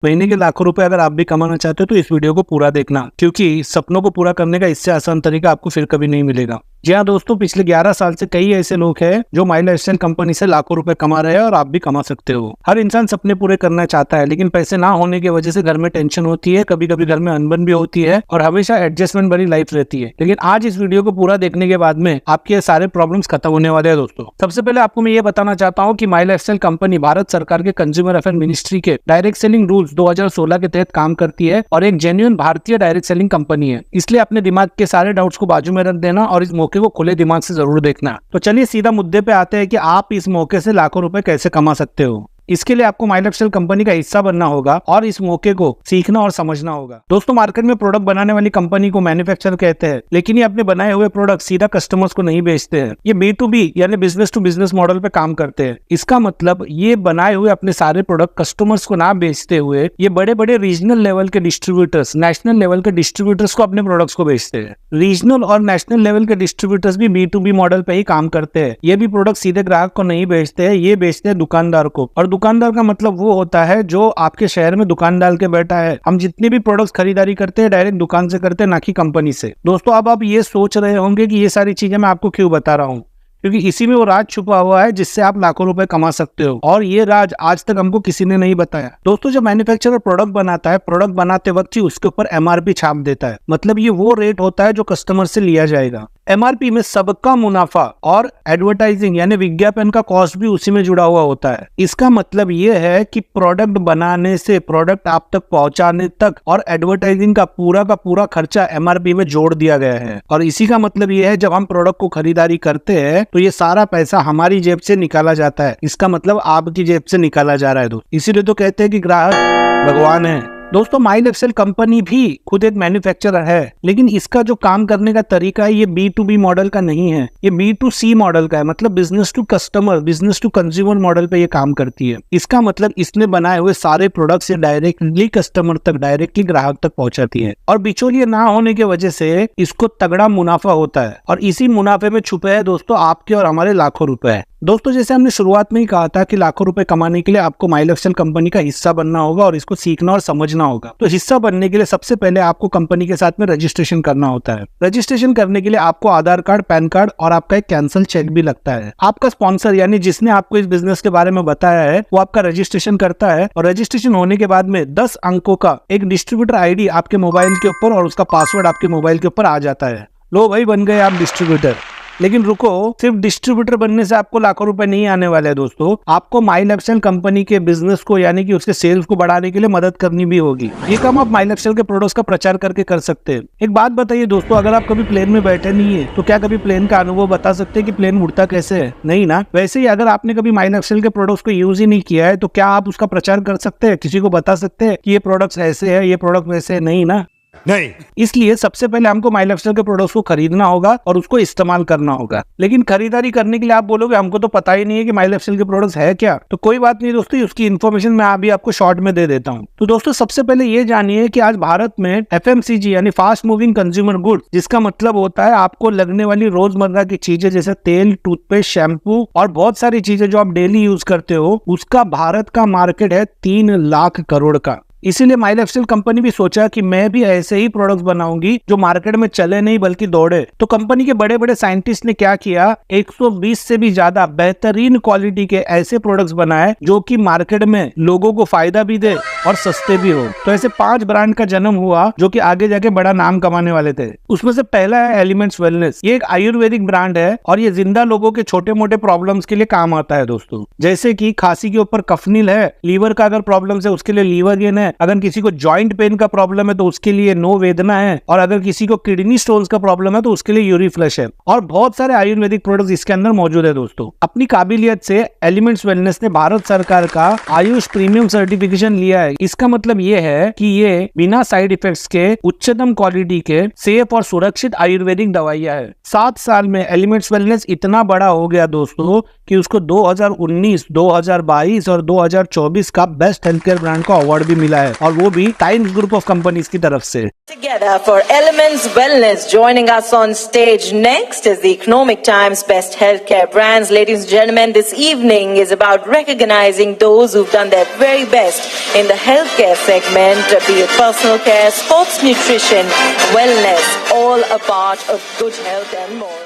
महीने के लाखों रुपए अगर आप भी कमाना चाहते हो तो इस वीडियो को पूरा देखना, क्योंकि सपनों को पूरा करने का इससे आसान तरीका आपको फिर कभी नहीं मिलेगा। जी हाँ दोस्तों, पिछले 11 साल से कई ऐसे लोग हैं जो माई लाइफस्टाइल कंपनी से लाखों रुपए कमा रहे हैं और आप भी कमा सकते हो। हर इंसान सपने पूरे करना चाहता है, लेकिन पैसे ना होने की वजह से घर में टेंशन होती है, कभी कभी घर में अनबन भी होती है और हमेशा एडजस्टमेंट भरी लाइफ रहती है। लेकिन आज इस वीडियो को पूरा देखने के बाद में आपके ये सारे प्रॉब्लम्स खत्म होने वाले हैं दोस्तों। सबसे पहले आपको मैं ये बताना चाहता हूँ कि माई लाइफस्टाइल कंपनी भारत सरकार के कंज्यूमर अफेयर मिनिस्ट्री के डायरेक्ट सेलिंग रूल्स 2016 के तहत काम करती है और एक जेन्युइन भारतीय डायरेक्ट सेलिंग कंपनी है। इसलिए अपने दिमाग के सारे डाउट्स को बाजू में रख देना और इस मौके को खुले दिमाग से जरूर देखना। तो चलिए सीधा मुद्दे पे आते हैं कि आप इस मौके से लाखों रुपए कैसे कमा सकते हो। इसके लिए आपको माई लाइफस्टाइल कंपनी का हिस्सा बनना होगा और इस मौके को सीखना और समझना होगा। दोस्तों, मार्केट में प्रोडक्ट बनाने वाली कंपनी को मैन्युफैक्चरर कहते हैं, लेकिन ये अपने बनाए हुए प्रोडक्ट सीधा कस्टमर्स को नहीं बेचते हैं। ये B2B यानी बिजनेस टू बिजनेस मॉडल पे काम करते हैं। इसका मतलब ये बनाए हुए अपने सारे प्रोडक्ट कस्टमर्स को ना बेचते हुए ये बड़े बड़े रीजनल लेवल के डिस्ट्रीब्यूटर्स, नेशनल लेवल के डिस्ट्रीब्यूटर्स को अपने प्रोडक्ट्स को बेचते हैं। रीजनल और नेशनल लेवल के डिस्ट्रीब्यूटर्स भी B2B मॉडल पे ही काम करते हैं। ये भी प्रोडक्ट सीधे ग्राहक को नहीं बेचते हैं, ये बेचते हैं दुकानदार को। और दुकानदार का मतलब वो होता है जो आपके शहर में दुकान डाल के बैठा है। हम जितने भी प्रोडक्ट्स खरीदारी करते हैं डायरेक्ट दुकान से करते हैं, ना कि कंपनी से। दोस्तों, अब आप ये सोच रहे होंगे कि ये सारी चीजें मैं आपको क्यों बता रहा हूँ, क्योंकि इसी में वो राज छुपा हुआ है जिससे आप लाखों रुपए कमा सकते हो, और ये राज आज तक हमको किसी ने नहीं बताया। दोस्तों, जब मैन्युफैक्चरर प्रोडक्ट बनाता है, प्रोडक्ट बनाते वक्त ही उसके ऊपर MRP छाप देता है। मतलब ये वो रेट होता है जो कस्टमर से लिया जाएगा। MRP में सबका मुनाफा और एडवर्टाइजिंग यानी विज्ञापन का कॉस्ट भी उसी में जुड़ा हुआ होता है। इसका मतलब ये है कि प्रोडक्ट बनाने से प्रोडक्ट आप तक पहुंचाने तक और एडवर्टाइजिंग का पूरा खर्चा MRP में जोड़ दिया गया है। और इसी का मतलब ये है जब हम प्रोडक्ट को खरीदारी करते हैं तो ये सारा पैसा हमारी जेब से निकाला जाता है। इसका मतलब आपकी जेब से निकाला जा रहा है दोस्त। इसीलिए तो कहते हैं कि ग्राहक भगवान है। दोस्तों, माई लाइफस्टाइल कंपनी भी खुद एक मैन्युफैक्चरर है, लेकिन इसका जो काम करने का तरीका है ये B2B मॉडल का नहीं है, ये B2C मॉडल का है। मतलब business to customer, business to consumer model पे ये काम करती है। इसका मतलब इसने बनाए हुए सारे प्रोडक्ट्स डायरेक्टली कस्टमर तक, डायरेक्टली ग्राहक तक पहुंचाती है और बिचौलिए ना होने की वजह से इसको तगड़ा मुनाफा होता है। और इसी मुनाफे में छुपे है दोस्तों आपके और हमारे लाखों रुपए। दोस्तों, जैसे हमने शुरुआत में ही कहा था कि लाखों रुपए कमाने के लिए आपको माई लाइफस्टाइल कंपनी का हिस्सा बनना होगा और इसको सीखना और समझना होगा। तो हिस्सा बनने के लिए सबसे पहले आपको कंपनी के साथ में रजिस्ट्रेशन करना होता है। रजिस्ट्रेशन करने के लिए आपको आधार कार्ड, पैन कार्ड और आपका एक कैंसल चेक भी लगता है। आपका स्पॉन्सर यानी जिसने आपको इस बिजनेस के बारे में बताया है वो आपका रजिस्ट्रेशन करता है और रजिस्ट्रेशन होने के बाद में 10 अंकों का एक डिस्ट्रीब्यूटर ID आपके मोबाइल के ऊपर और उसका पासवर्ड आपके मोबाइल के ऊपर आ जाता है। लो भाई, बन गए आप डिस्ट्रीब्यूटर। लेकिन रुको, सिर्फ डिस्ट्रीब्यूटर बनने से आपको लाखों रुपए नहीं आने वाले हैं दोस्तों। आपको माई लाइफस्टाइल कंपनी के बिजनेस को यानी कि उसके सेल्स को बढ़ाने के लिए मदद करनी भी होगी। ये काम आप माई लाइफस्टाइल के प्रोडक्ट्स का प्रचार करके कर सकते हैं। एक बात बताइए दोस्तों, अगर आप कभी प्लेन में बैठे नहीं है तो क्या कभी प्लेन का अनुभव बता सकते हैं कि प्लेन उड़ता कैसे है? नहीं ना। वैसे ही अगर आपने कभी माई लाइफस्टाइल के प्रोडक्ट्स को यूज ही नहीं किया है तो क्या आप उसका प्रचार कर सकते हैं, किसी को बता सकते हैं कि ये प्रोडक्ट्स ऐसे है, ये प्रोडक्ट वैसे है? नहीं ना। नहीं। इसलिए सबसे पहले हमको माई लाइफस्टाइल के प्रोडक्ट्स को खरीदना होगा और उसको इस्तेमाल करना होगा। लेकिन खरीदारी करने के लिए आप बोलोगे हमको तो पता ही नहीं है कि माई लाइफस्टाइल के प्रोडक्ट्स है क्या। तो कोई बात नहीं दोस्तों, उसकी इन्फॉर्मेशन मैं अभी आपको शॉर्ट में दे देता हूँ। तो दोस्तों, सबसे पहले ये जानिए कि आज भारत में FMCG यानी फास्ट मूविंग कंज्यूमर गुड्स, जिसका मतलब होता है आपको लगने वाली रोजमर्रा की चीजें जैसे तेल, टूथपेस्ट, शैम्पू और बहुत सारी चीजें जो आप डेली यूज करते हो, उसका भारत का मार्केट है 3 लाख करोड़ का। इसीलिए माई लाइफस्टाइल कंपनी भी सोचा कि मैं भी ऐसे ही प्रोडक्ट्स बनाऊंगी जो मार्केट में चले नहीं बल्कि दौड़े। तो कंपनी के बड़े बड़े साइंटिस्ट ने क्या किया, 120 से भी ज्यादा बेहतरीन क्वालिटी के ऐसे प्रोडक्ट्स बनाए जो कि मार्केट में लोगों को फायदा भी दे और सस्ते भी हो। तो ऐसे 5 ब्रांड का जन्म हुआ जो कि आगे जाके बड़ा नाम कमाने वाले थे। उसमें से पहला है एलिमेंट्स वेलनेस। ये एक आयुर्वेदिक ब्रांड है और ये जिंदा लोगों के छोटे मोटे प्रॉब्लम्स के लिए काम आता है दोस्तों। जैसे कि खांसी के ऊपर कफनील है, लीवर का अगर प्रॉब्लम है उसके लिए लीवर गेन है, अगर किसी को जॉइंट पेन का प्रॉब्लम है तो उसके लिए नो वेदना है, और अगर किसी को किडनी स्टोन्स का प्रॉब्लम है तो उसके लिए यूरीफ्लश है। और बहुत सारे आयुर्वेदिक प्रोडक्ट्स इसके अंदर मौजूद है दोस्तों। अपनी काबिलियत से एलिमेंट्स वेलनेस ने भारत सरकार का आयुष प्रीमियम सर्टिफिकेशन लिया है। इसका मतलब ये है कि ये बिना साइड इफेक्ट्स के उच्चतम क्वालिटी के सेफ और सुरक्षित आयुर्वेदिक दवाइयां है। 7 साल में एलिमेंट्स वेलनेस इतना बड़ा हो गया दोस्तों कि उसको 2019, 2022 और 2024 का बेस्ट हेल्थ केयर ब्रांड का अवार्ड भी मिला रहा है, और वो भी टाइम्स ग्रुप ऑफ कंपनीज की तरफ से। Together for Elements Wellness, joining us on stage next is the Economic Times Best Healthcare Brands. Ladies and gentlemen, this evening is about recognizing those who've done their very best in the healthcare segment, be it personal care, sports nutrition, wellness, all a part of good health and more.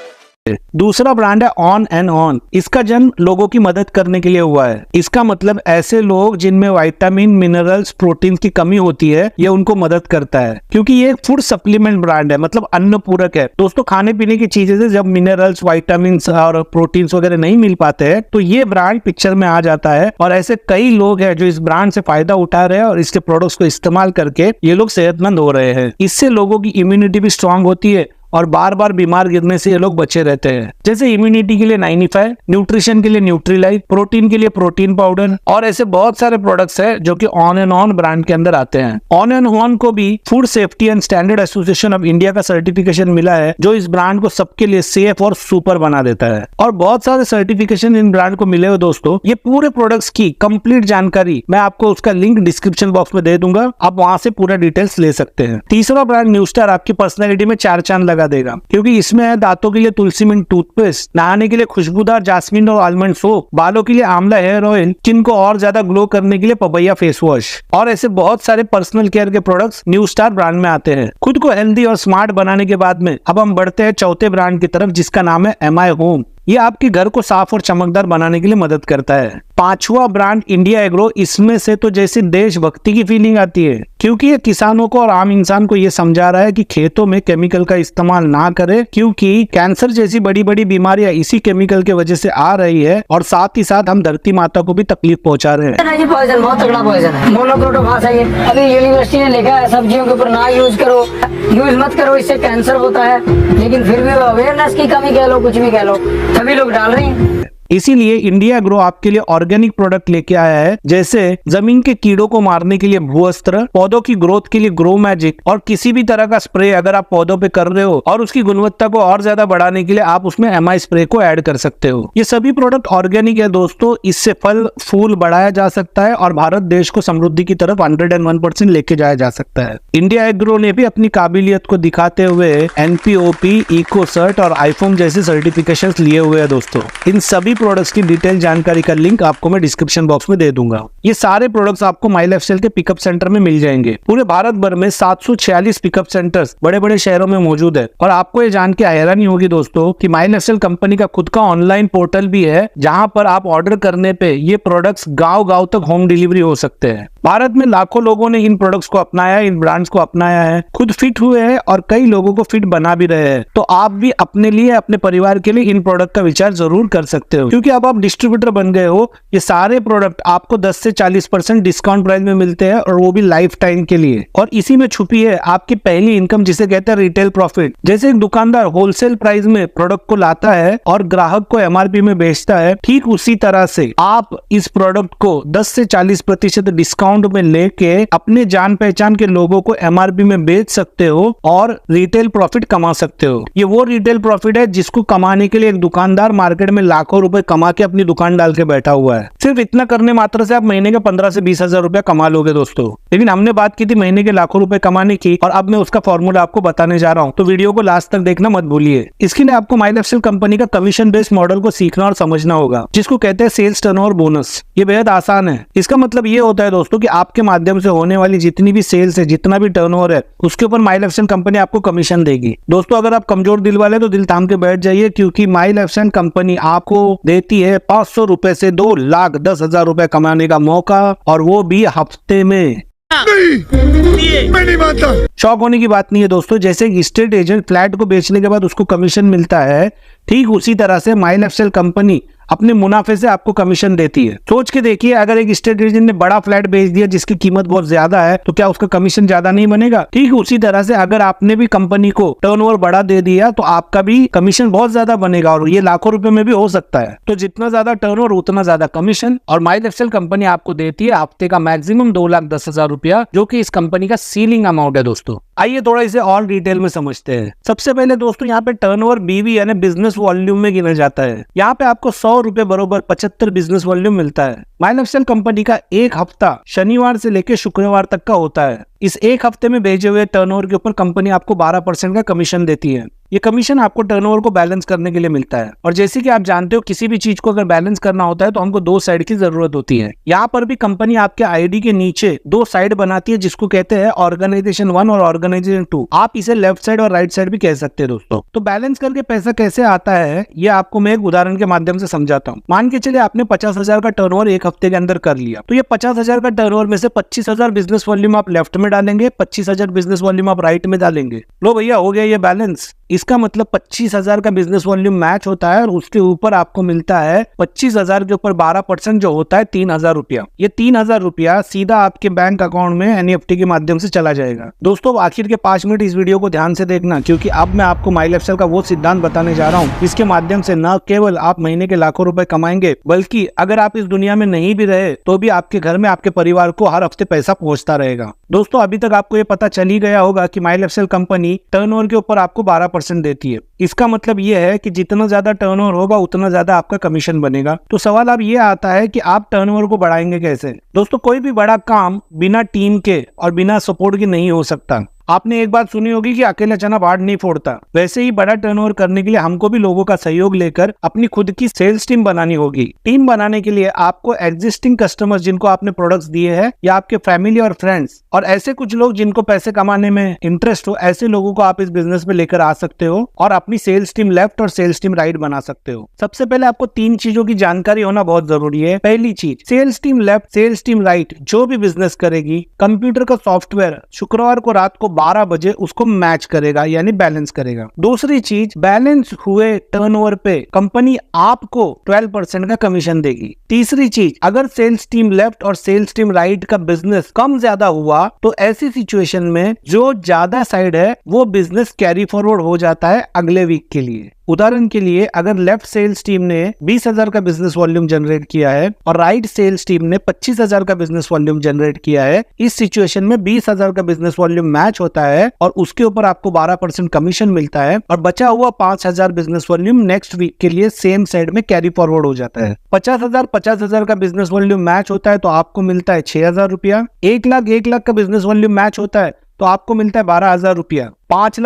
दूसरा brand है on and on. इसका जन्म लोगों की मदद करने के लिए हुआ है। इसका मतलब ऐसे लोग जिनमें विटामिन, मिनरल्स, प्रोटीन की कमी होती है, ये उनको मदद करता है, क्योंकि ये एक फूड सप्लीमेंट ब्रांड है, मतलब अन्न पूरक है। दोस्तों, खाने पीने की चीजें से जब मिनरल्स, विटामिन और प्रोटीन वगैरह नहीं मिल पाते हैं, तो ये ब्रांड पिक्चर में आ जाता है। और ऐसे कई लोग हैं जो इस ब्रांड से फायदा उठा रहे हैं और इसके प्रोडक्ट्स को इस्तेमाल करके ये लोग सेहतमंद हो रहे हैं। इससे लोगों की इम्यूनिटी भी स्ट्रांग होती है और बार बार बीमार गिरने से ये लोग बचे रहते हैं। जैसे इम्यूनिटी के लिए 95, न्यूट्रिशन के लिए न्यूट्रीलाइफ, प्रोटीन के लिए प्रोटीन पाउडर, और ऐसे बहुत सारे प्रोडक्ट्स हैं जो कि ऑन एंड ऑन ब्रांड के अंदर आते हैं। ऑन एंड ऑन को भी food safety and standard association of India का सर्टिफिकेशन मिला है, जो इस ब्रांड को सबके लिए सेफ और सुपर बना देता है। और बहुत सारे सर्टिफिकेशन इन ब्रांड को मिले हुए दोस्तों। ये पूरे प्रोडक्ट्स की कंप्लीट जानकारी मैं आपको उसका लिंक डिस्क्रिप्शन बॉक्स में दे दूंगा, आप वहां से पूरा डिटेल्स ले सकते हैं। तीसरा ब्रांड न्यू स्टार आपकी पर्सनैलिटी में 4 चांद लगा देगा, क्योंकि इसमें है दांतों के लिए तुलसी मिंट टूथपेस्ट, नहाने के लिए खुशबूदार जास्मिन और आलमंड सोप, बालों के लिए आंवला हेयर ऑयल, स्किन को और ज्यादा ग्लो करने के लिए पपैया फेस वॉश, और ऐसे बहुत सारे पर्सनल केयर के प्रोडक्ट्स न्यू स्टार ब्रांड में आते हैं। खुद को हेल्दी और स्मार्ट बनाने के बाद में अब हम बढ़ते हैं चौथे ब्रांड की तरफ, जिसका नाम है एमआई होम। ये आपके घर को साफ और चमकदार बनाने के लिए मदद करता है। पांचवा ब्रांड इंडिया एग्रो। इसमें से तो जैसे देशभक्ति की फीलिंग आती है, क्योंकि ये किसानों को और आम इंसान को ये समझा रहा है कि खेतों में केमिकल का इस्तेमाल ना करें, क्योंकि कैंसर जैसी बड़ी बड़ी बीमारियां इसी केमिकल के वजह से आ रही है, और साथ ही साथ हम धरती माता को भी तकलीफ पहुंचा रहे हैं। पॉइजन, बहुत तगड़ा पॉइजन है, मोनोक्रोटोफास है ये। अभी यूनिवर्सिटी ने लिखा है सब्जियों के ऊपर ना यूज करो, यूज मत करो, इससे कैंसर होता है, लेकिन फिर भी अवेयरनेस की कमी कह लो, कुछ भी कह लो, सभी लोग डाल रहे हैं। इसीलिए इंडिया एग्रो आपके लिए ऑर्गेनिक प्रोडक्ट लेके आया है, जैसे जमीन के कीड़ों को मारने के लिए भूअस्त्र, पौधों की ग्रोथ के लिए ग्रो मैजिक, और किसी भी तरह का स्प्रे अगर आप पौधों पे कर रहे हो और उसकी गुणवत्ता को और ज्यादा बढ़ाने के लिए आप उसमें एमआई स्प्रे को ऐड कर सकते हो। ये सभी प्रोडक्ट ऑर्गेनिक है दोस्तों। इससे फल फूल बढ़ाया जा सकता है और भारत देश को समृद्धि की तरफ 101% लेके जाया जा सकता है। इंडिया एग्रो ने भी अपनी काबिलियत को दिखाते हुए एनपीओपी, इकोसर्ट और आईफोम जैसे सर्टिफिकेशंस लिए हुए हैं दोस्तों। इन सभी प्रोडक्ट्स की डिटेल जानकारी का लिंक आपको मैं डिस्क्रिप्शन बॉक्स में दे दूंगा। ये सारे प्रोडक्ट्स आपको माई लाइफस्टाइल के पिकअप सेंटर में मिल जाएंगे। पूरे भारत भर में 746 पिकअप सेंटर्स बड़े बड़े शहरों में मौजूद है। और आपको ये जान के हैरानी होगी दोस्तों कि माई लाइफस्टाइल कंपनी का खुद का ऑनलाइन पोर्टल भी है, जहां पर आप ऑर्डर करने पे ये प्रोडक्ट्स गांव गांव तक होम डिलीवरी हो सकते हैं। भारत में लाखों लोगों ने इन प्रोडक्ट्स को अपनाया, इन ब्रांड्स को अपनाया है, खुद फिट हुए हैं और कई लोगों को फिट बना भी रहे हैं। तो आप भी अपने लिए, अपने परिवार के लिए इन प्रोडक्ट का विचार जरूर कर सकते हो, क्योंकि अब आप डिस्ट्रीब्यूटर बन गए हो। ये सारे प्रोडक्ट आपको 10 से 40% डिस्काउंट प्राइस में मिलते हैं, और वो भी लाइफ टाइम के लिए। और इसी में छुपी है आपकी पहली इनकम, जिसे कहते हैं रिटेल प्रॉफिट। जैसे एक दुकानदार होलसेल प्राइस में प्रोडक्ट को लाता है और ग्राहक को एमआरपी में बेचता है, ठीक उसी तरह से आप इस प्रोडक्ट को 10 से 40% डिस्काउंट में लेके अपने जान पहचान के लोगों को एमआरपी में बेच सकते हो और रिटेल प्रॉफिट कमा सकते हो। ये वो रिटेल प्रॉफिट है जिसको कमाने के लिए एक दुकानदार मार्केट में लाखों रुपए कमा के अपनी दुकान डाल के बैठा हुआ है। सिर्फ इतना करने मात्र से आप महीने के 15 से 20 हजार रुपया कमा लोगे दोस्तों। लेकिन हमने बात की थी महीने के लाखों रुपए कमाने की, और अब मैं उसका फॉर्मूला आपको बताने जा रहा हूँ, तो वीडियो को लास्ट तक देखना मत भूलिए। इसके लिए आपको माई लाइफस्टाइल कंपनी का कमीशन बेस्ड मॉडल को सीखना और समझना होगा, जिसको कहते हैं सेल्स टर्नओवर बोनस। ये बेहद आसान है। इसका मतलब ये होता है दोस्तों कि आपके माध्यम से होने वाली जितनी भी सेल्स है, जितना भी टर्नओवर है, उसके ऊपर माई लाइफस्टाइल कंपनी आपको कमीशन देगी। दोस्तों, अगर आप कमजोर दिल वाले तो दिल थाम के बैठ जाइए, क्योंकि माई लाइफस्टाइल कंपनी आपको देती है 500 रुपए से 2,10,000 रुपए कमाने का मौका, और वो भी हफ्ते में। मैं नहीं मानता। शौक होने की बात नहीं है दोस्तों। जैसे एक स्टेट एजेंट फ्लैट को बेचने के बाद उसको कमीशन मिलता है, ठीक उसी तरह से माई लाइफस्टाइल कंपनी अपने मुनाफे से आपको कमीशन देती है। सोच के देखिए, अगर एक स्टेट एजेंट ने बड़ा फ्लैट बेच दिया जिसकी कीमत बहुत ज्यादा है, तो क्या उसका कमीशन ज्यादा नहीं बनेगा? ठीक उसी तरह से अगर आपने भी कंपनी को टर्नओवर बढ़ा दे दिया, तो आपका भी कमीशन बहुत ज्यादा बनेगा, और ये लाखों रुपए में भी हो सकता है। तो जितना ज्यादा टर्नओवर उतना ज्यादा कमीशन। और माई लाइफस्टाइल कंपनी आपको देती है हफ्ते का मैक्सिमम 2,10,000 रुपया, जो कि इस कंपनी का सीलिंग अमाउंट है दोस्तों। आइए थोड़ा इसे और डिटेल में समझते हैं। सबसे पहले दोस्तों, यहाँ पे टर्नओवर बीवी यानी बिजनेस वॉल्यूम में गिना जाता है। यहाँ पे आपको 100 100 रुपए बरोबर 75 बिजनेस वॉल्यूम मिलता है। माई लाइफस्टाइल कंपनी का एक हफ्ता शनिवार से लेकर शुक्रवार तक का होता है। इस एक हफ्ते में भेजे हुए टर्नओवर के ऊपर कंपनी आपको 12% का कमीशन देती है। ये कमीशन आपको टर्नओवर को बैलेंस करने के लिए मिलता है। और जैसे कि आप जानते हो, किसी भी चीज को अगर बैलेंस करना होता है तो हमको 2 साइड की जरूरत होती है। यहाँ पर भी कंपनी आपके आईडी के नीचे 2 साइड बनाती है, जिसको कहते हैं ऑर्गेनाइजेशन 1 और ऑर्गेनाइजेशन 2। आप इसे लेफ्ट साइड और राइट साइड भी कह सकते हैं दोस्तों। तो बैलेंस करके पैसा कैसे आता है, ये आपको मैं एक उदाहरण के माध्यम से समझाता हूँ। मान के चले आपने 50,000 का टर्नओवर एक हफ्ते के अंदर कर लिया, तो ये 50,000 का टर्नओवर में से 25,000 बिजनेस वॉल्यूम आप लेफ्ट में डालेंगे, 25,000 बिजनेस वॉल्यूम आप राइट में डालेंगे। लो भैया, हो गया ये बैलेंस। इसका मतलब 25,000 का बिजनेस वॉल्यूम मैच होता है और उसके ऊपर आपको मिलता है 25,000 के ऊपर 12% जो होता है 3,000 रुपया। ये 3,000 रुपया सीधा आपके बैंक अकाउंट में एनईएफटी के माध्यम से चला जाएगा। दोस्तों, आखिर के 5 मिनट इस वीडियो को ध्यान से देखना, क्योंकि अब मैं आपको माई लाइफस्टाइल का वो सिद्धांत बताने जा रहा हूँ जिसके माध्यम से न केवल आप महीने के लाखों रुपए कमाएंगे, बल्कि अगर आप इस दुनिया में नहीं भी रहे तो भी आपके घर में आपके परिवार को हर हफ्ते पैसा पहुंचता रहेगा। दोस्तों, अभी तक आपको ये पता चल ही गया होगा कि माई लाइफस्टाइल कंपनी टर्नओवर के ऊपर आपको 12% देती है। इसका मतलब ये है कि जितना ज्यादा टर्नओवर होगा उतना ज्यादा आपका कमीशन बनेगा। तो सवाल अब ये आता है कि आप टर्नओवर को बढ़ाएंगे कैसे। दोस्तों, कोई भी बड़ा काम बिना टीम के और बिना सपोर्ट के नहीं हो सकता। आपने एक बात सुनी होगी कि अकेला चना पहाड़ नहीं फोड़ता। वैसे ही बड़ा टर्नओवर करने के लिए हमको भी लोगों का सहयोग लेकर अपनी खुद की सेल्स टीम बनानी होगी। टीम बनाने के लिए आपको एग्जिस्टिंग कस्टमर्स जिनको आपने प्रोडक्ट्स दिए हैं, या आपके फैमिली और फ्रेंड्स और ऐसे कुछ लोग जिनको पैसे कमाने में इंटरेस्ट हो, ऐसे लोगों को आप इस बिजनेस में लेकर आ सकते हो और अपनी सेल्स टीम लेफ्ट और सेल्स टीम राइट बना सकते हो। सबसे पहले आपको 3 चीजों की जानकारी होना बहुत जरूरी है। पहली चीज, sales team left, sales team right जो भी बिजनेस करेगी, कंप्यूटर का सॉफ्टवेयर शुक्रवार को रात को 12 बजे उसको मैच करेगा, यानी बैलेंस करेगा। दूसरी चीज, बैलेंस हुए टर्नओवर पे कंपनी आपको 12% का कमीशन देगी। तीसरी चीज, अगर सेल्स टीम लेफ्ट और सेल्स टीम राइट का बिजनेस कम ज्यादा हुआ तो ऐसी सिचुएशन में जो ज्यादा साइड है वो बिजनेस कैरी फॉरवर्ड हो जाता है अगले वीक के लिए। उदाहरण के लिए, अगर लेफ्ट सेल्स टीम ने 20,000 का बिजनेस वॉल्यूम जनरेट किया है और राइट सेल्स टीम ने 25,000 का बिजनेस वॉल्यूम जनरेट किया है, इस सिचुएशन में 20,000 का बिजनेस वॉल्यूम मैच होता है और उसके ऊपर आपको 12% कमीशन मिलता है और बचा हुआ 5,000 बिजनेस वॉल्यूम नेक्स्ट वीक के लिए सेम साइड में कैरी फॉरवर्ड हो जाता है। 50,000 का बिजनेस वॉल्यूम मैच होता है तो आपको मिलता है 6,000 रुपया। 1 लाख का बिजनेस वॉल्यूम मैच होता है तो आपको मिलता है 12,000 रुपया। 5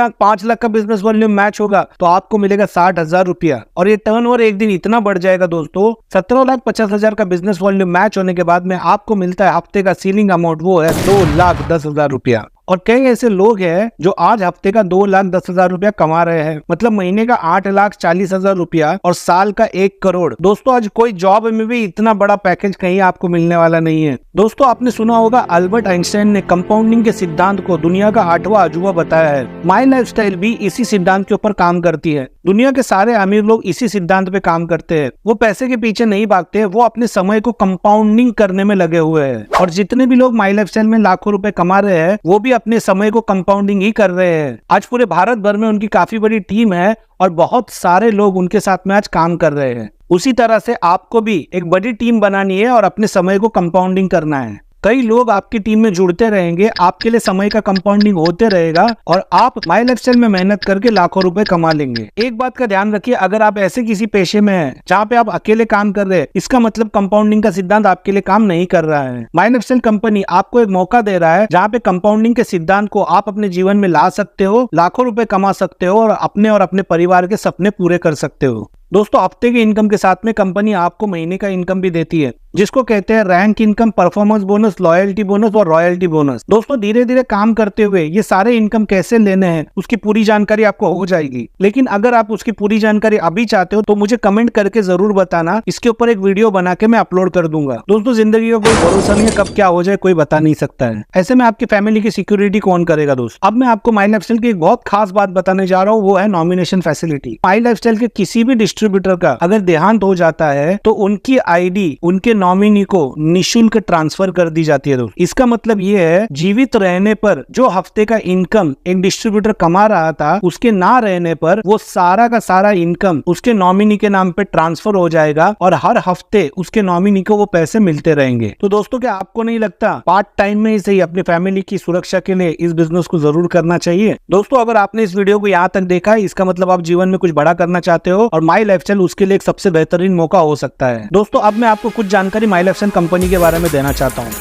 लाख का बिजनेस वॉल्यूम मैच होगा तो आपको मिलेगा 60,000 रुपया। और ये टर्नओवर एक दिन इतना बढ़ जाएगा दोस्तों, 17,50,000 का बिजनेस वॉल्यूम मैच होने के बाद में आपको मिलता है हफ्ते का सीलिंग अमाउंट, वो है 2,10,000 रुपया। और कई ऐसे लोग हैं जो आज हफ्ते का 2,10,000 रुपया कमा रहे हैं, मतलब महीने का 8,40,000 रुपया और साल का 1 करोड़। दोस्तों, आज कोई जॉब में भी इतना बड़ा पैकेज कहीं आपको मिलने वाला नहीं है। दोस्तों, आपने सुना होगा अल्बर्ट आइंस्टाइन ने कंपाउंडिंग के सिद्धांत को दुनिया का 8वां अजूबा बताया है। माई लाइफस्टाइल भी इसी सिद्धांत के ऊपर काम करती है। दुनिया के सारे अमीर लोग इसी सिद्धांत पे काम करते हैं। वो पैसे के पीछे नहीं भागते, वो अपने समय को कंपाउंडिंग करने में लगे हुए हैं। और जितने भी लोग माई लाइफस्टाइल में लाखों रुपए कमा रहे हैं, वो भी अपने समय को कंपाउंडिंग ही कर रहे हैं। आज पूरे भारत भर में उनकी काफी बड़ी टीम है और बहुत सारे लोग उनके साथ में आज काम कर रहे हैं। उसी तरह से आपको भी एक बड़ी टीम बनानी है और अपने समय को कंपाउंडिंग करना है। कई लोग आपकी टीम में जुड़ते रहेंगे, आपके लिए समय का कंपाउंडिंग होते रहेगा और आप माई लाइफस्टाइल में मेहनत करके लाखों रुपए कमा लेंगे। एक बात का ध्यान रखिए, अगर आप ऐसे किसी पेशे में हैं जहाँ पे आप अकेले काम कर रहे हैं, इसका मतलब कंपाउंडिंग का सिद्धांत आपके लिए काम नहीं कर रहा है। माई लाइफस्टाइल कंपनी आपको एक मौका दे रहा है जहाँ पे कंपाउंडिंग के सिद्धांत को आप अपने जीवन में ला सकते हो, लाखों रुपए कमा सकते हो और अपने परिवार के सपने पूरे कर सकते हो। दोस्तों, हफ्ते के इनकम के साथ में कंपनी आपको महीने का इनकम भी देती है, जिसको कहते हैं rank income, performance bonus, loyalty bonus और रॉयल्टी बोनस। दोस्तों, धीरे धीरे काम करते हुए ये सारे इनकम कैसे लेने हैं उसकी पूरी जानकारी आपको हो जाएगी। लेकिन अगर आप उसकी पूरी जानकारी अभी चाहते हो तो मुझे कमेंट करके जरूर बताना, इसके ऊपर एक वीडियो बना के मैं अपलोड कर दूंगा। दोस्तों, जिंदगी का कोई भरोसा नहीं है, कब क्या हो जाए कोई बता नहीं सकता है। ऐसे में आपकी फैमिली की सिक्योरिटी कौन करेगा। दोस्त, अब मैं आपको माई लाइफस्टाइल की एक बहुत खास बात बताने जा रहा हूँ, वो है नॉमिनेशन फैसिलिटी। माई लाइफस्टाइल के किसी भी डिस्ट्रीब्यूटर का अगर देहांत हो जाता है तो उनकी आईडी उनके नॉमिनी को निशुल्क ट्रांसफर कर दी जाती है। दोस्तों, इसका मतलब ये है जीवित रहने पर जो हफ्ते का इनकम एक डिस्ट्रीब्यूटर कमा रहा था, उसके ना रहने पर वो सारा का सारा इनकम उसके नॉमिनी के नाम पे ट्रांसफर हो जाएगा और हर हफ्ते उसके नॉमिनी को वो पैसे मिलते रहेंगे। तो दोस्तों, क्या आपको नहीं लगता पार्ट टाइम में ही सही अपनी फैमिली की सुरक्षा के लिए इस बिजनेस को जरूर करना चाहिए। दोस्तों, अगर आपने इस वीडियो को यहाँ तक देखा है, इसका मतलब आप जीवन में कुछ बड़ा करना चाहते हो और माई लाइफस्टाइल उसके लिए एक सबसे बेहतरीन मौका हो सकता है। दोस्तों अब मैं आपको कुछ जानकारी माई लाइफस्टाइल कंपनी के बारे में देना चाहता हूँ।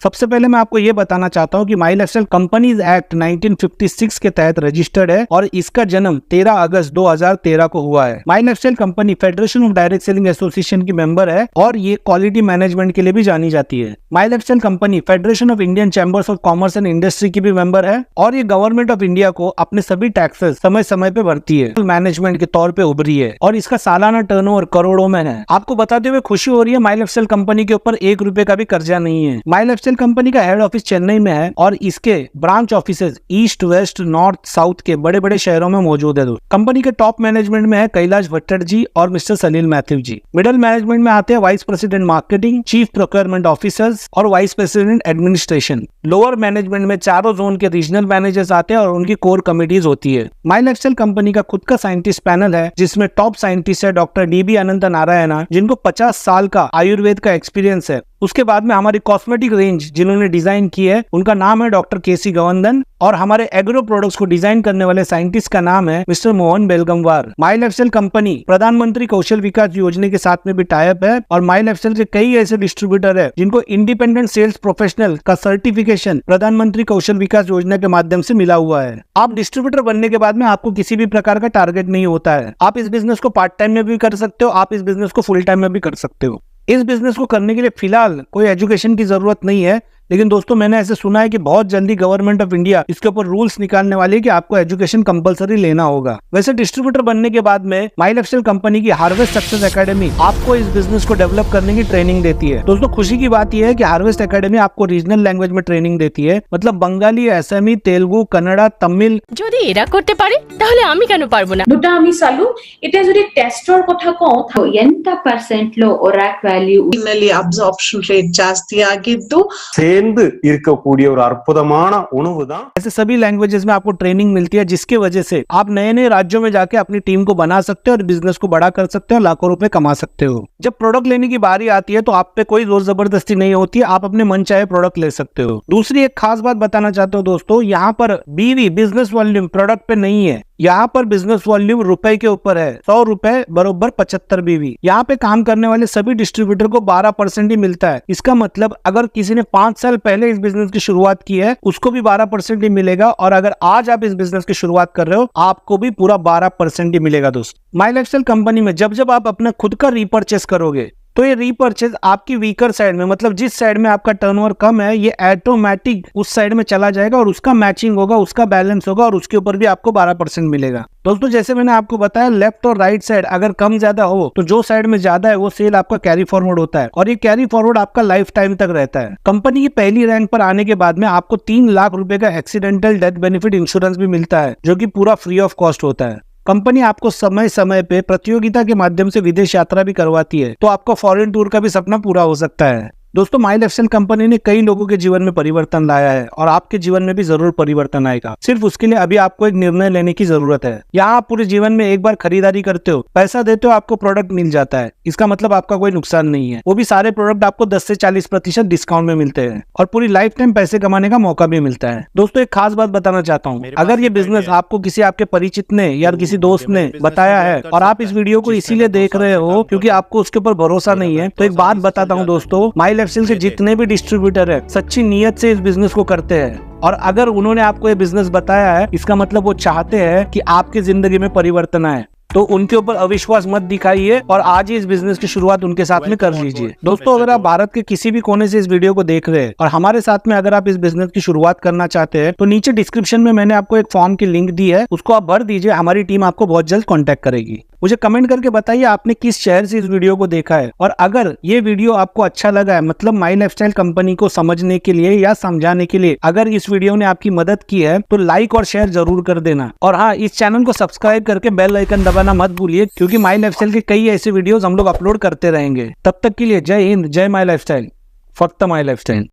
सबसे पहले मैं आपको ये बताना चाहता हूँ कि माई लाइफस्टाइल कंपनीज एक्ट 1956 के तहत रजिस्टर्ड है और इसका जन्म 13 अगस्त 2013 को हुआ है। My lifestyle company federation of direct selling association की मेंबर है और ये क्वालिटी मैनेजमेंट के लिए भी जानी जाती है। My lifestyle company federation of Indian chambers of commerce and industry की भी मेंबर है और ये गवर्नमेंट ऑफ इंडिया को अपने सभी टैक्सेस समय समय पे भरती है, मैनेजमेंट के तौर पे उभरी है और इसका सालाना टर्नओवर करोड़ों में है। आपको बताते हुए खुशी हो रही है, माई लाइफस्टाइल कंपनी के ऊपर 1 रुपए का भी कर्जा नहीं है। माई लाइफस्टाइल कंपनी का हेड ऑफिस चेन्नई में है और इसके branch offices east, west, north, south के बड़े बड़े शहरों में मौजूद है। कंपनी के टॉप मैनेजमेंट में है कैलाश भट्टर जी और mister Salil Mathew ji. Middle management में आते हैं vice president marketing, chief procurement officers और vice president administration. Lower management में चारों जोन के रीजनल मैनेजर्स आते हैं और उनकी कोर कमिटीज होती है। माई लाइफस्टाइल कंपनी का खुद का साइंटिस्ट पैनल है जिसमें टॉप साइंटिस्ट है डॉक्टर DB अनंत नारायण जिनको 50 साल का आयुर्वेद का एक्सपीरियंस है। उसके बाद में हमारी कॉस्मेटिक रेंज जिन्होंने डिजाइन की है उनका नाम है डॉक्टर KC गवंदन और हमारे एग्रो प्रोडक्ट्स को डिजाइन करने वाले साइंटिस्ट का नाम है मिस्टर मोहन बेलगमवार। माई लाइफस्टाइल कंपनी प्रधानमंत्री कौशल विकास योजना के साथ में भी टाइप है और माई लाइफस्टाइल के कई ऐसे डिस्ट्रीब्यूटर है जिनको इंडिपेंडेंट सेल्स प्रोफेशनल का सर्टिफिकेशन प्रधानमंत्री कौशल विकास योजना के माध्यम से मिला हुआ है। आप डिस्ट्रीब्यूटर बनने के बाद में आपको किसी भी प्रकार का टारगेट नहीं होता है। आप इस बिजनेस को पार्ट टाइम में भी कर सकते हो, आप इस बिजनेस को फुल टाइम में भी कर सकते हो। इस बिजनेस को करने के लिए फिलहाल कोई एजुकेशन की जरूरत नहीं है, लेकिन दोस्तों मैंने ऐसे सुना है कि बहुत जल्दी गवर्नमेंट ऑफ इंडिया इसके ऊपर रूल्स निकालने वाली है कि आपको एजुकेशन कंपलसरी लेना होगा। वैसे डिस्ट्रीब्यूटर बनने के बाद में माई लाइफस्टाइल कंपनी की हार्वेस्ट सक्सेस एकेडमी आपको इस बिजनेस को डेवलप करने की ट्रेनिंग देती है। दोस्तों खुशी की बात यह है कि हार्वेस्ट एकेडमी आपको रीजनल लैंग्वेज में ट्रेनिंग देती है, मतलब बंगाली, असमी, तेलुगु, कन्नड़ा, तमिल। যদি এরা করতে পারে তাহলে আমি কেন পারবো না? দুটা আমি চালো এটা যদি টেস্টৰ কথা কওঁ 80% ORAC value இன்னலி அப்சார்ப்ஷன் ரேட் ಜಾಸ್ತಿ ಆಗಿದ್ದು சேர்ந்து இருக்கக்கூடிய ஒரு அற்புதமான உணவு தான்। ऐसे सभी लैंग्वेजेस में आपको ट्रेनिंग मिलती है जिसकी वजह से आप नए नए राज्यों में जाके अपनी टीम को बना सकते हो और बिजनेस को बड़ा कर सकते हो, लाखों रुपए कमा सकते हो। जब प्रोडक्ट लेने की बारी आती है तो आप पे कोई जोर जबरदस्ती नहीं होती है, आप अपने मन चाहे प्रोडक्ट ले सकते हो। दूसरी एक खास बात बताना चाहता हूँ दोस्तों, यहाँ पर BV बिजनेस वॉल्यूम प्रोडक्ट पे नहीं है, यहाँ पर बिजनेस वॉल्यूम रुपए के ऊपर है। 100 रुपए बरोबर 75 BV। यहाँ पे काम करने वाले सभी डिस्ट्रीब्यूटर को 12% ही मिलता है। इसका मतलब अगर किसी ने 5 साल पहले इस बिजनेस की शुरुआत की है उसको भी 12% ही मिलेगा और अगर आज आप इस बिजनेस की शुरुआत कर रहे हो आपको भी पूरा 12% ही मिलेगा। दोस्तों माई लाइफस्टाइल कंपनी में जब आप अपना खुद का रीपर्चेस करोगे तो ये रीपर्चेज आपकी वीकर साइड में, मतलब जिस साइड में आपका टर्नओवर कम है, ये ऑटोमेटिक उस साइड में चला जाएगा और उसका मैचिंग होगा, उसका बैलेंस होगा और उसके ऊपर भी आपको 12% मिलेगा। दोस्तों जैसे मैंने आपको बताया लेफ्ट और राइट साइड अगर कम ज्यादा हो तो जो साइड में ज्यादा है वो सेल आपका कैरी फॉरवर्ड होता है और ये कैरी फॉरवर्ड आपका लाइफ टाइम तक रहता है। कंपनी की पहली रैंक पर आने के बाद में आपको 3 लाख रुपए का एक्सीडेंटल डेथ बेनिफिट इंश्योरेंस भी मिलता है जो कि पूरा फ्री ऑफ कॉस्ट होता है। कंपनी आपको समय समय पे प्रतियोगिता के माध्यम से विदेश यात्रा भी करवाती है तो आपका फॉरेन टूर का भी सपना पूरा हो सकता है। दोस्तों माई लाइफस्टाइल कंपनी ने कई लोगों के जीवन में परिवर्तन लाया है और आपके जीवन में भी जरूर परिवर्तन आएगा। सिर्फ उसके लिए अभी आपको एक निर्णय लेने की जरूरत है। यहाँ आप पूरे जीवन में एक बार खरीदारी करते हो, पैसा देते हो, आपको प्रोडक्ट मिल जाता है, इसका मतलब आपका कोई नुकसान नहीं है। वो भी सारे प्रोडक्ट आपको 10 से 40% डिस्काउंट में मिलते हैं और पूरी लाइफ टाइम पैसे कमाने का मौका भी मिलता है। दोस्तों एक खास बात बताना चाहता हूँ, अगर ये बिजनेस आपको किसी आपके परिचित ने या किसी दोस्त ने बताया है और आप इस वीडियो को इसीलिए देख रहे हो क्योंकि आपको उसके ऊपर भरोसा नहीं है, तो एक बात बताता हूँ दोस्तों, माई लाइफस्टाइल के जितने भी डिस्ट्रीब्यूटर है सच्ची नीयत से इस बिजनेस को करते हैं और अगर उन्होंने आपको ये बिजनेस बताया है इसका मतलब वो चाहते हैं कि आपकी जिंदगी में परिवर्तन आए। तो उनके ऊपर अविश्वास मत दिखाइए और आज ही इस बिजनेस की शुरुआत उनके साथ में कर लीजिए। दोस्तों अगर आप भारत के किसी भी कोने से इस वीडियो को देख रहे हैं और हमारे साथ में अगर आप इस बिजनेस की शुरुआत करना चाहते हैं तो नीचे डिस्क्रिप्शन में मैंने आपको एक फॉर्म की लिंक दी है, उसको आप भर दीजिए, हमारी टीम आपको बहुत जल्द कॉन्टेक्ट करेगी। मुझे कमेंट करके बताइए आपने किस शहर से इस वीडियो को देखा है और अगर ये वीडियो आपको अच्छा लगा है, मतलब माई लाइफस्टाइल कंपनी को समझने के लिए या समझाने के लिए अगर इस वीडियो ने आपकी मदद की है तो लाइक और शेयर जरूर कर देना और हाँ, इस चैनल को सब्सक्राइब करके बेल आइकन दबाना मत भूलिए क्योंकि माई लाइफस्टाइल के कई ऐसे वीडियोस हम लोग अपलोड करते रहेंगे। तब तक के लिए जय हिंद, जय माई लाइफस्टाइल, फक्त माई लाइफस्टाइल।